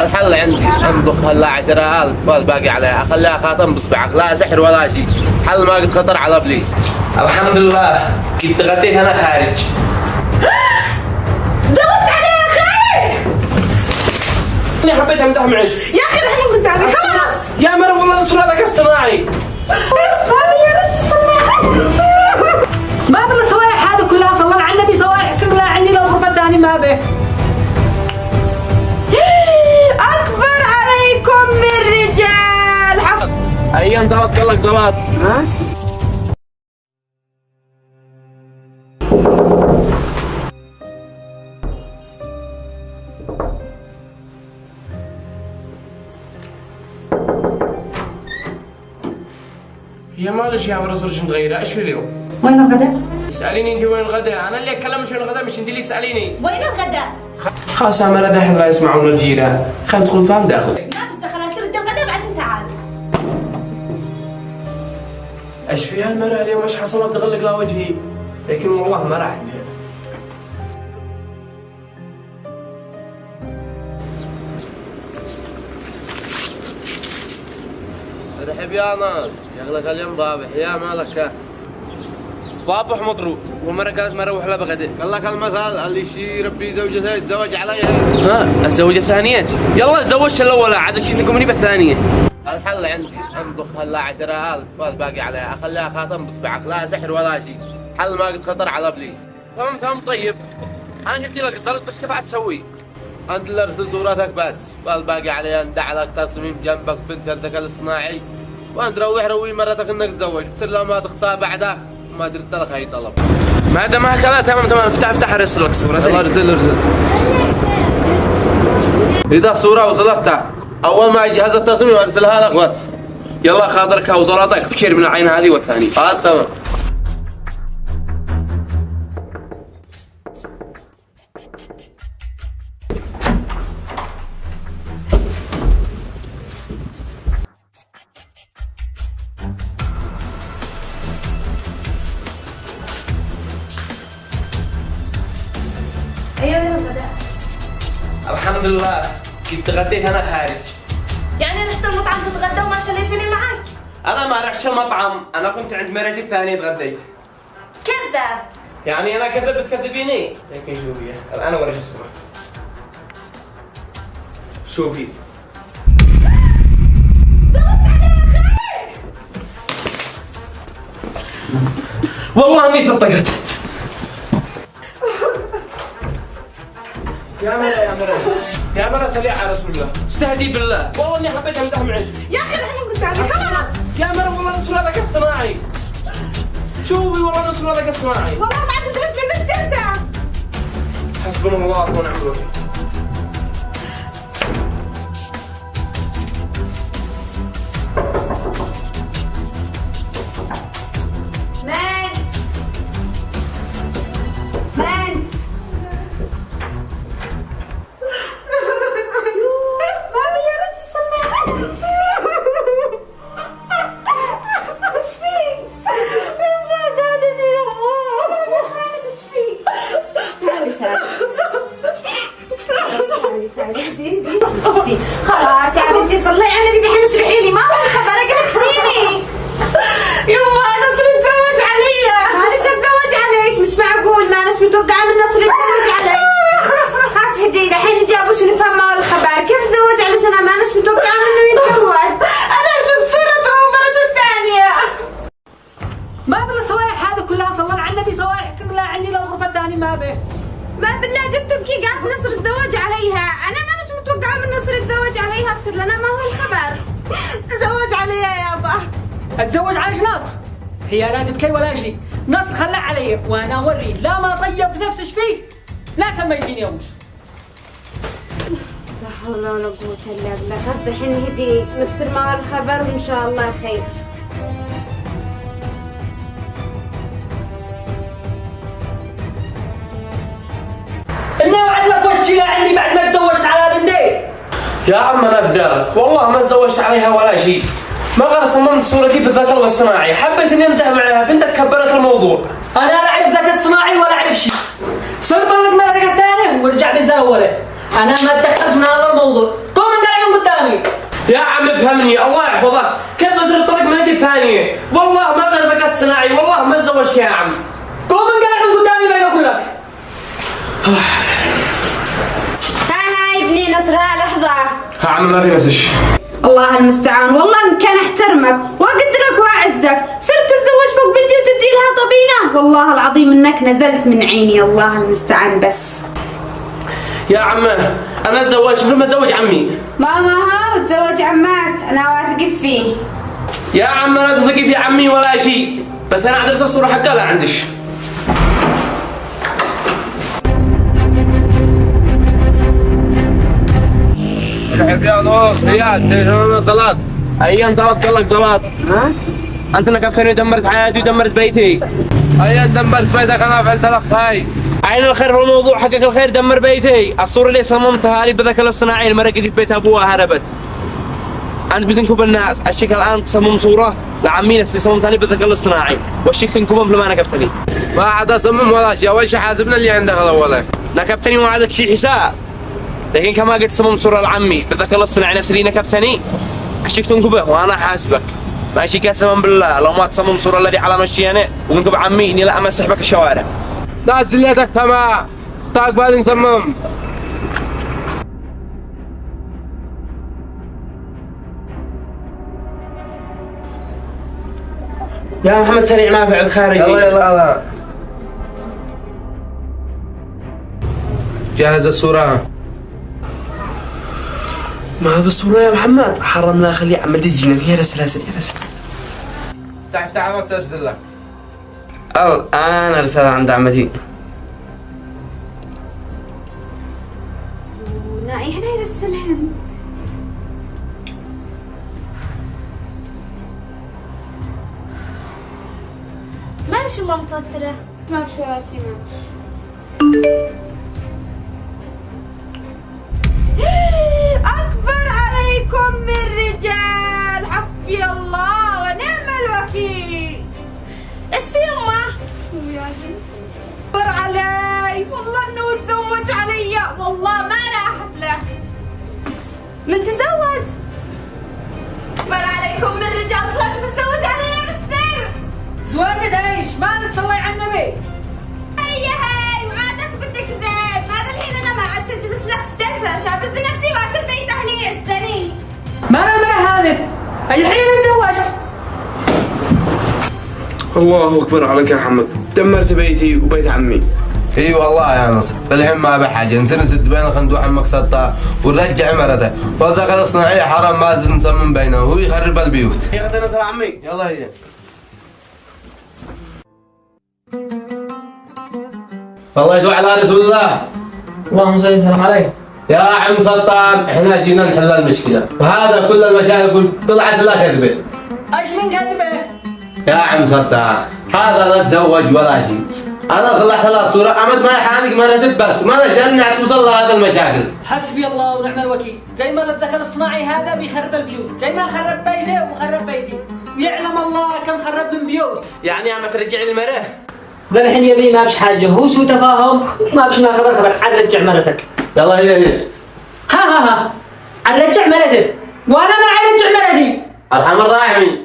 الحل عندي، انضخ هلا 10,000 والباقي عليها اخليها خاتم بصبعك، لا سحر ولا شيء، حل ما قد خطر على ابليس. الحمد لله كنت غديت انا خارج. زوج عليها خارج. انا حبيت امزح معك يا اخي الحين قدامي خلاص. يا مرة والله الصورة هذاك اصطناعي. بابي يا بنتي صلي. ما بلا سوايح هذه كلها، صلى على النبي، سوايح كلها عندي للغرفة الثانية ما به. اكبر عليكم من رجال. ايام زلط قال لك زلط. ها؟ هي مالش يا مرة صورتك متغيرة، ايش في اليوم؟ وين الغداء؟ تسأليني انت وين الغداء؟ انا اللي اكلمك وين الغداء، مش انت اللي تسأليني. وين الغداء؟ خلاص يا مرة دحين لا يسمعون الجيران، خلينا ندخل نفهم داخل. لا مش دخل اصير انت الغداء بعدين تعال. ايش فيها المرة اليوم، ايش حصل تغلق لا وجهي؟ لكن والله ما راح تنهي. ارحب يا ناس، شغلك اليوم ضابح يا مالك. ضابح مطرود، والمرة قالت ما اروح لا بغداء. قال لك المثل اللي شي يربي زوجته يتزوج عليها. ها الزوجة الثانية؟ يلا تزوجت الأولى عاد شنكم بالثانية. الحل عندي، انضخ هلا 10,000 والباقي عليها اخليها خاتم بصبعك، لا سحر ولا شيء، حل ما قد خطر على ابليس. تمام طيب، أنا جبت لك الزلط بس كيف تسوي؟ انت اللي ارسل صورتك بس، والباقي عليها ندع لك تصميم جنبك بنت الذكاء الاصطناعي، وانت روي مرتك انك تزوج، بتصير لو ما تخطأ بعدك ما درت لك اي طلب. ما دام هكذا تمام افتح ارسل لك صورة. يلا ارسل. اذا صورة وصلتها اول ما يجهز التصميم ارسلها لك واتس. يلا خاطرك وزلطك بشير من العين هذه والثانية. خلاص تمام. ايوه وين الغداء؟ الحمد لله كنت غديت انا خارج. يعني رحت المطعم تتغدى وما شليتني معك؟ انا ما رحتش المطعم، انا كنت عند مرتي الثانية تغديت. كذاب. يعني انا كذب تكذبيني؟ لكن شوفي الان اوريك الصورة. شوفي والله اني صدقت. يا مرة سليعة على رسول الله، استهدي بالله، والله اني حبيت امزح معك. يا اخي الحين قدامي خلاص. يا مرة والله الرسول هذاك اصطناعي. شوفي والله الرسول هذاك اصطناعي. والله بعد درست البنت جلسة. حسبنا الله ونعم الوكيل. من مامي يا بنتي صلي علي. ايش فيك؟ يما قالني يما ايش فيك؟ تعالي خلاص يا بنتي صلي على النبي، دحين اشرحي لي ما هو الخبر قلتيني. يما نصر تزوج علي. معلش اتزوج عليش؟ مش معقول، ما اناش متوقعه من نصر يتزوج علي. خلاص هدي دحين جابوا شو نفهم ما هو الخبر، كيف تزوج عليش انا ما اناش متوقعه منه يتزوج. انا اشوف صورته ومرته الثانيه. ما بلا سوايح هذه كلها، صلى على النبي، سوايح كلها عندي للغرفة الثانية ما به. ما بالله جبت تبكي قالت نصر تزوج عليها، انا ما اناش متوقعه من نصر يتزوج عليها، بصير لنا ما هو الخبر. تزوج عليها يابا. اتزوج على ناصر؟ هي لا تبكي ولا شيء، ناصر خلع علي وانا اوريه، لا ما طيبت نفسش فيه لا سميتيني يومش. لا حول ولا قوة الا بالله. خلاص دحين هدي نبصر ما هو الخبر وان شاء الله خير. اني اوعد لك وجهي لعندي بعد ما تزوجت على بنتي. يا عم انا افدارك، والله ما تزوجت عليها ولا شيء. ما غير صممت صورتي بالذكاء الاصطناعي، حبيت اني امزح معها، بنتك كبرت الموضوع. انا لا اعرف ذكاء اصطناعي ولا اعرف شيء. صرت طلق مرتك الثانيه ورجع بالزاوله. انا ما اتدخلت من هذا الموضوع. قوم قدامي. يا عم افهمني الله يحفظك، كيف تصير الطريق ما هي ثانية؟ والله ما غير ذكاء اصطناعي، والله ما تزوجت يا عم. قوم انقلع من قدامي بين اقول لك. هاي ابني نصر، ها لحظة. ها عم ما في مسج. الله المستعان، والله إن كان احترمك واقدرك واعزك صرت تتزوج فوق بنتي وتدي لها طبينة، والله العظيم انك نزلت من عيني، الله المستعان. بس يا عم انا اتزوج مثل ما اتزوج عمي. ماما ها وتزوج عمك، انا واثقة فيه. يا عم لا تثقي في عمي ولا شيء، بس انا ادرس الصورة حقها لا عندش. يا نور رياض زلط. ايام زلط قال لك زلط. ها؟ انت اللي كابتن دمرت حياتي ودمرت بيتي. ايام دمرت بيتك انا فعلت لك هاي. عين الخير في الموضوع حقك الخير دمر بيتي، الصورة اللي صممتها لي بالذكاء الاصطناعي المرقة في بيت ابوها هربت. انت بتنكب الناس، الشيك الان تصمم صورة لعمي نفسي صممتها لي بالذكاء الاصطناعي، والشيك تنكبهم لما نكبتني. ما عاد اصمم ولا شيء، اول شيء حاسبنا اللي عندك الاول. نكبتني وما عندك شيء حساب. لكن كما قلت صمم صورة لعمي بالذكاء الاصطناعي نفس اللي نكبتني، الشيك تنكبه وانا حاسبك. ماشي قسما بالله لو ما تصمم صورة الذي على مشي انا وتنكب عمي اني لا امسح بك الشوارع. نازل يدك تمام، طاق بالي نصمم. يا محمد سريع ما في عد خارجي. يلا يلا جهز الصورة. ما هذا الصورة يا محمد؟ حرمنا خليه عمل تجنن. يا رسل يا رسل. افتح الواتس ارسل لك. الآن ارسل عند عمتي. نائي هنا يرسلهن. معلش والله متوترة. ما بشي ولا شي معلش. أكبر عليكم من رجال، حسبي الله ونعم الوكيل. إيش في يمه؟ أكبر علي، والله إنه تزوج علي، والله ما راحت له. من تزوج؟ أكبر عليكم من رجال، طلعت متزوج علي بالسر. زواجة ايش؟ ما نص الله على النبي. هي وعادك بدك ذيب، هذا الحين انا ما عادش اجلس لك جلسه شابز نفسي واكل بيت اهلي يعزني. ما انا المرة هذه الحين انا تزوجت. الله اكبر عليك يا محمد، دمرت بيتي وبيت عمي. اي والله يا نصر، الحين ما بحاجه نصير نسد بين الخندوق عمك سطها ونرجع مرته، والذكاء الاصطناعي حرام ما زلنا نصمم بينه وهو يخرب البيوت. يا اخي نصر عمي. يلا هي. والله يدعو على رسول الله. اللهم صل وسلم عليه. يا عم سلطان احنا جينا نحل المشكله، وهذا كل المشاكل طلعت لك كذبه. ايش من كذبه؟ يا عم سلطان هذا لا تزوج ولا شيء، انا صلحت لها صوره امد ما يحانك مرتب بس ما نجرنا توصل لهذا المشاكل. حسبي الله ونعم الوكيل، زي ما الذكاء الاصطناعي هذا بيخرب البيوت، زي ما خرب بيته وخرب بيتي، ويعلم الله كم خرب من بيوت. يعني عم ترجع لي المره؟ ذا الحين يبي ما بش حاجه، هو سوء تفاهم، ما بش ما خبر عن رجع مرتك. يلا هي. ها عن رجع مرتك، وانا ما عن رجع مرتي. ارحم الراحمين.